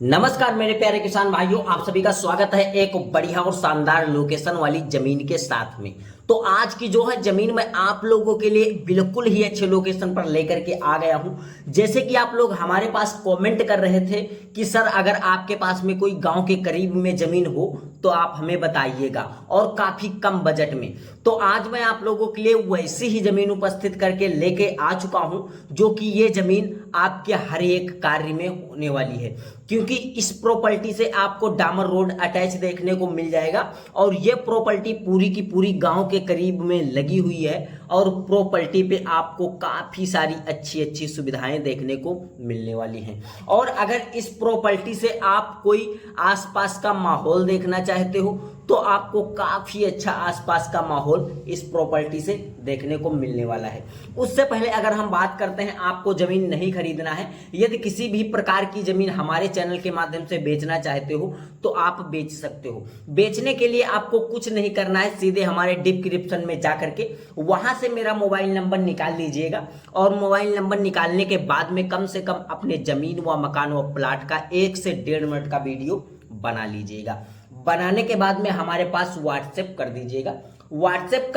नमस्कार मेरे प्यारे किसान भाइयों, आप सभी का स्वागत है एक बढ़िया और शानदार लोकेशन वाली जमीन के साथ में। तो आज की जो है जमीन मैं आप लोगों के लिए बिल्कुल ही अच्छे लोकेशन पर लेकर के आ गया हूं। जैसे कि आप लोग हमारे पास कमेंट कर रहे थे कि सर अगर आपके पास में कोई गांव के करीब में जमीन हो तो आप हमें बताइएगा और काफी कम बजट में। तो आज मैं आप लोगों के लिए वैसी ही जमीन उपस्थित करके लेके आ चुका हूं जो कि ये जमीन आपके हर एक कार्य में होने वाली है, क्योंकि इस प्रॉपर्टी से आपको डामर रोड अटैच देखने को मिल जाएगा और ये प्रॉपर्टी पूरी की पूरी गांव के करीब में लगी हुई है और प्रॉपर्टी पे आपको काफी सारी अच्छी अच्छी सुविधाएं देखने को मिलने वाली हैं। और अगर इस प्रॉपर्टी से आप कोई आसपास का माहौल देखना चाहते हो तो आपको काफी अच्छा आसपास का माहौल इस प्रॉपर्टी से देखने को मिलने वाला है। उससे पहले अगर हम बात करते हैं, आपको जमीन नहीं खरीदना है, यदि किसी भी प्रकार की जमीन हमारे चैनल के माध्यम से बेचना चाहते हो तो आप बेच सकते हो। बेचने के लिए आपको कुछ नहीं करना है, सीधे हमारे डिस्क्रिप्शन में जा करके वहां से मेरा मोबाइल नंबर निकाल लीजिएगा और मोबाइल नंबर निकालने के बाद में कम से कम अपने जमीन व मकान व प्लाट का 1 से 1.5 मिनट का वीडियो बना लीजिएगा। बनाने के बाद में हमारे पास व्हाट्सएप कर दीजिएगा। व्हाट्सएप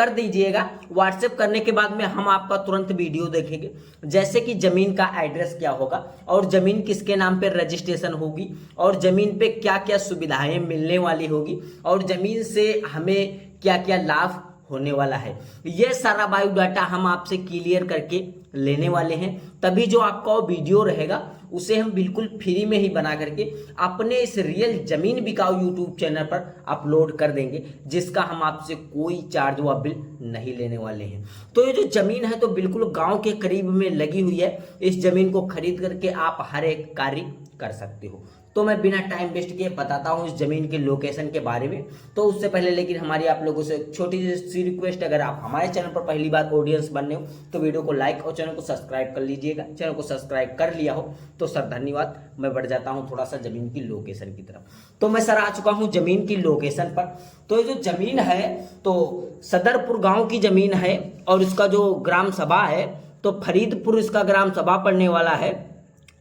करने के बाद में हम आपका तुरंत वीडियो देखेंगे, जैसे कि जमीन का एड्रेस क्या होगा और जमीन किसके नाम पे रजिस्ट्रेशन होगी और जमीन पे क्या क्या सुविधाएं मिलने वाली होगी और जमीन से हमें क्या क्या लाभ होने वाला है। ये सारा बायोडाटा हम आपसे क्लियर करके लेने वाले हैं। तभी जो आपका वीडियो रहेगा उसे हम बिल्कुल फ्री में ही बना करके अपने इस रियल जमीन बिकाऊ यूट्यूब चैनल पर अपलोड कर देंगे, जिसका हम आपसे कोई चार्ज व बिल नहीं लेने वाले हैं। तो ये जो जमीन है तो बिल्कुल गांव के करीब में लगी हुई है। इस जमीन को खरीद करके आप हर एक कार्य कर सकते हो। तो मैं बिना टाइम वेस्ट किए बताता हूँ इस जमीन के लोकेशन के बारे में। तो उससे पहले लेकिन हमारी आप लोगों से एक छोटी सी रिक्वेस्ट, अगर आप हमारे चैनल पर पहली बार ऑडियंस बनने हो तो वीडियो को लाइक और चैनल को सब्सक्राइब कर लीजिएगा। चैनल को सब्सक्राइब कर लिया हो तो सर धन्यवाद। मैं बढ़ जाता हूँ थोड़ा सा जमीन की लोकेशन की तरफ। तो मैं सर आ चुका हूँ जमीन की लोकेशन पर। तो ये जो जमीन है तो सदरपुर गाँव की जमीन है और इसका जो ग्राम सभा है तो फरीदपुर इसका ग्राम सभा पड़ने वाला है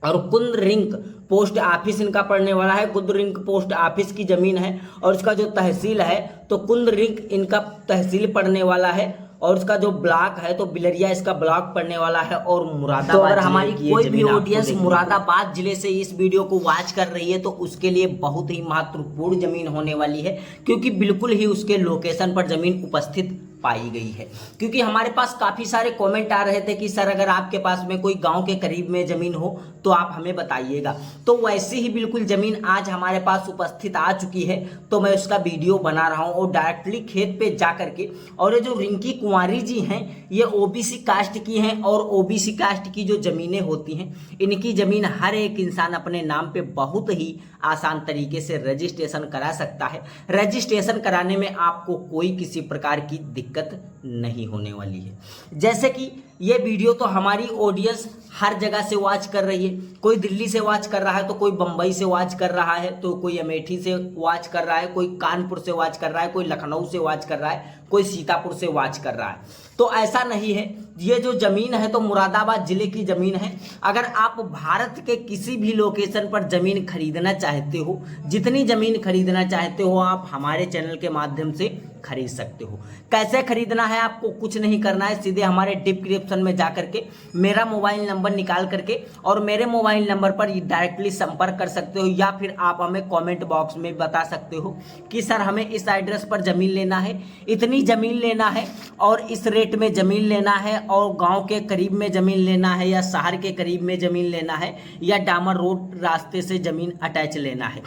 और कुंद रिंक पोस्ट ऑफिस इनका पड़ने वाला है। कुंद रिंक पोस्ट ऑफिस की जमीन है और इसका जो तहसील है तो कुंद रिंक इनका तहसील पड़ने वाला है और इसका जो ब्लॉक है तो बिलरिया इसका ब्लॉक पड़ने वाला है और मुरादाबाद। तो अगर हमारी कोई भी ऑडियंस मुरादाबाद जिले से इस वीडियो को वॉच कर रही है तो उसके लिए बहुत ही महत्वपूर्ण जमीन होने वाली है, क्योंकि बिल्कुल ही उसके लोकेशन पर जमीन उपस्थित पाई गई है। क्योंकि हमारे पास काफी सारे कमेंट आ रहे थे कि सर अगर आपके पास में कोई गांव के करीब में जमीन हो तो आप हमें बताइएगा। तो वैसे ही बिल्कुल जमीन आज हमारे पास उपस्थित आ चुकी है, तो मैं उसका वीडियो बना रहा हूं और डायरेक्टली खेत पे जा करके। और ये जो रिंकी कुंवारी जी हैं ये ओबीसी कास्ट की हैं और ओबीसी कास्ट की जो जमीनें होती हैं इनकी जमीन हर एक इंसान अपने नाम पे बहुत ही आसान तरीके से रजिस्ट्रेशन करा सकता है। रजिस्ट्रेशन कराने में आपको कोई किसी प्रकार की दिक्कत नहीं होने वाली है। जैसे कि ये वीडियो तो हमारी ऑडियंस हर जगह से वॉच कर रही है। कोई दिल्ली से वॉच कर रहा है तो कोई बंबई से वॉच कर रहा है तो कोई अमेठी से वॉच कर रहा है, कोई कानपुर से वॉच कर रहा है, कोई लखनऊ से वॉच कर रहा है, कोई सीतापुर से वॉच कर रहा है। तो ऐसा नहीं है। ये जो जमीन है तो मुरादाबाद जिले की जमीन है। अगर आप भारत के किसी भी लोकेशन पर जमीन खरीदना चाहते हो, जितनी जमीन खरीदना चाहते हो आप हमारे चैनल के माध्यम से खरीद सकते हो। कैसे खरीदना है, आपको कुछ नहीं करना है, सीधे हमारे डिस्क्रिप्शन में जा करके मेरा मोबाइल नंबर निकाल करके और मेरे मोबाइल नंबर पर डायरेक्टली संपर्क कर सकते हो, या फिर आप हमें कमेंट बॉक्स में बता सकते हो कि सर हमें इस एड्रेस पर जमीन लेना है, इतनी जमीन लेना है और इस रेट में जमीन लेना है और गांव के करीब में जमीन लेना है या शहर के करीब में जमीन लेना है या डामर रोड रास्ते से जमीन अटैच लेना है।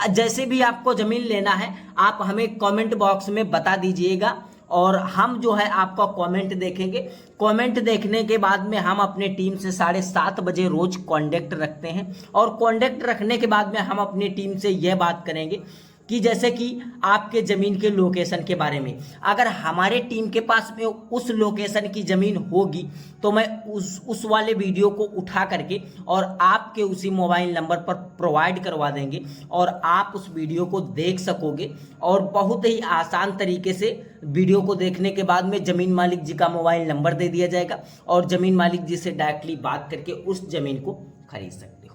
जैसे भी आपको जमीन लेना है आप हमें कमेंट बॉक्स में बता दीजिएगा और हम जो है आपका कमेंट देखेंगे। कमेंट देखने के बाद में हम अपने टीम से 7:30 बजे रोज कांटेक्ट रखते हैं और कांटेक्ट रखने के बाद में हम अपनी टीम से यह बात करेंगे कि जैसे कि आपके ज़मीन के लोकेशन के बारे में, अगर हमारे टीम के पास में उस लोकेशन की ज़मीन होगी तो मैं उस वाले वीडियो को उठा करके और आपके उसी मोबाइल नंबर पर प्रोवाइड करवा देंगे और आप उस वीडियो को देख सकोगे और बहुत ही आसान तरीके से वीडियो को देखने के बाद में ज़मीन मालिक जी का मोबाइल नंबर दे दिया जाएगा और ज़मीन मालिक जी से डायरेक्टली बात करके उस ज़मीन को खरीद सकते हो।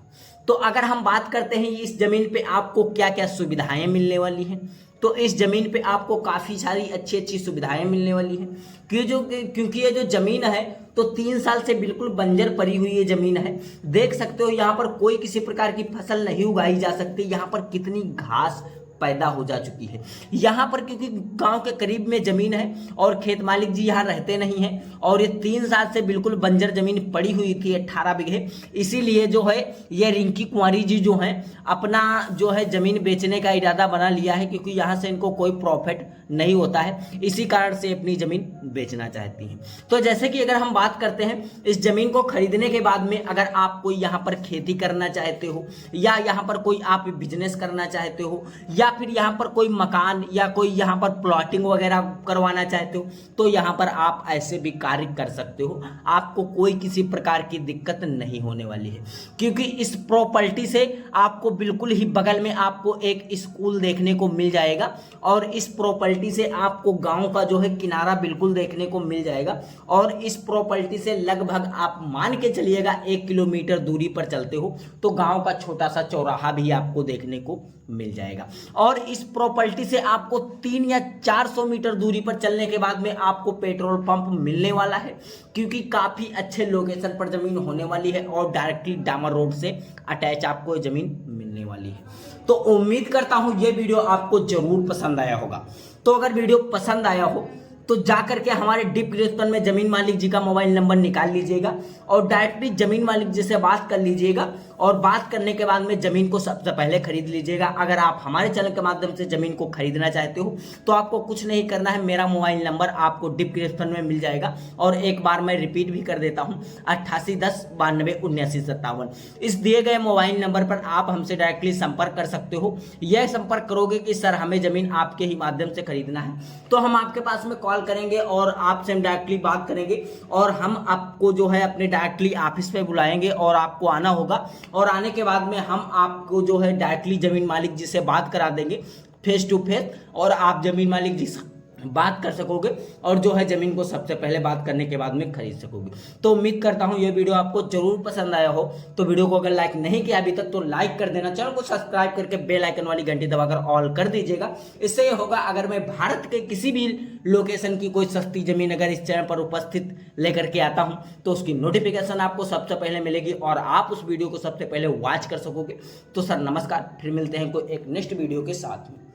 तो अगर हम बात करते हैं इस जमीन पे आपको क्या क्या सुविधाएं मिलने वाली हैं, तो इस जमीन पे आपको काफी सारी अच्छी अच्छी सुविधाएं मिलने वाली हैं। क्योंकि ये जो जमीन है तो 3 साल से बिल्कुल बंजर पड़ी हुई ये जमीन है। देख सकते हो यहाँ पर कोई किसी प्रकार की फसल नहीं उगाई जा सकती। यहाँ पर कितनी घास पैदा हो जा चुकी है यहाँ पर, क्योंकि गांव के करीब में जमीन है और खेत मालिक जी यहाँ रहते नहीं हैं और ये 3 साल से बिल्कुल बंजर जमीन पड़ी हुई थी 18 बीघे। इसीलिए जो है ये रिंकी कुंवारी जी जो हैं अपना जो है जमीन बेचने का इरादा बना लिया है, क्योंकि यहाँ से इनको कोई प्रॉफिट नहीं होता है, इसी कारण से अपनी जमीन बेचना चाहती हैं। तो जैसे कि अगर हम बात करते हैं इस जमीन को खरीदने के बाद में, अगर आप कोई यहाँ पर खेती करना चाहते हो या यहाँ पर कोई आप बिजनेस करना चाहते हो या फिर यहाँ पर कोई मकान या कोई यहाँ पर प्लॉटिंग वगैरह करवाना चाहते हो, तो यहाँ पर आप ऐसे भी कार्य कर सकते हो। आपको कोई किसी प्रकार की दिक्कत नहीं होने वाली है, क्योंकि इस प्रॉपर्टी से आपको बिल्कुल ही बगल में आपको एक स्कूल देखने को मिल जाएगा और इस प्रॉपर्टी से आपको गांव का जो है किनारा बिल्कुल देखने को मिल जाएगा। और इस प्रॉपर्टी से लगभग आप मान के चलिएगा 1 किलोमीटर दूरी पर चलते हो तो गांव का छोटा सा चौराहा भी आपको देखने को मिल जाएगा। और इस प्रॉपर्टी से आपको 3 या 400 मीटर दूरी पर चलने के बाद में आपको पेट्रोल पंप मिलने वाला है, क्योंकि काफी अच्छे लोकेशन पर जमीन होने वाली है और डायरेक्टली डामर रोड से अटैच आपको ये जमीन मिलने वाली है। तो उम्मीद करता हूं ये वीडियो आपको जरूर पसंद आया होगा। तो अगर वीडियो पसंद आया हो तो जाकर के हमारे डिस्क्रिप्शन में जमीन मालिक जी का मोबाइल नंबर निकाल लीजिएगा और डायरेक्टली जमीन मालिक जी से बात कर लीजिएगा और बात करने के बाद में जमीन को सबसे पहले खरीद लीजिएगा। अगर आप हमारे चैनल के माध्यम से जमीन को खरीदना चाहते हो तो आपको कुछ नहीं करना है, मेरा मोबाइल नंबर आपको डिस्क्रिप्शन में मिल जाएगा और एक बार मैं रिपीट भी कर देता हूँ 8810927957। इस दिए गए मोबाइल नंबर पर आप हमसे डायरेक्टली संपर्क कर सकते हो। यह संपर्क करोगे कि सर हमें जमीन आपके ही माध्यम से खरीदना है, तो हम आपके पास में कॉल करेंगे और आपसे हम डायरेक्टली बात करेंगे और हम आपको जो है अपने डायरेक्टली ऑफिस पे बुलाएंगे और आपको आना होगा और आने के बाद में हम आपको जो है डायरेक्टली जमीन मालिक जी से बात करा देंगे फेस टू फेस और आप जमीन मालिक जी से बात कर सकोगे और जो है जमीन को सबसे पहले बात करने के बाद में खरीद सकोगे। तो उम्मीद करता हूं ये वीडियो आपको जरूर पसंद आया हो। तो वीडियो को अगर लाइक नहीं किया अभी तक तो लाइक कर देना, चैनल को सब्सक्राइब करके बेल आइकन वाली घंटी दबाकर ऑल कर दीजिएगा। इससे ये होगा अगर मैं भारत के किसी भी लोकेशन की कोई सस्ती जमीन अगर इस चैनल पर उपस्थित लेकर के आता हूं तो उसकी नोटिफिकेशन आपको सबसे पहले मिलेगी और आप उस वीडियो को सबसे पहले वॉच कर सकोगे। तो सर नमस्कार, फिर मिलते हैं कोई एक नेक्स्ट वीडियो के साथ में।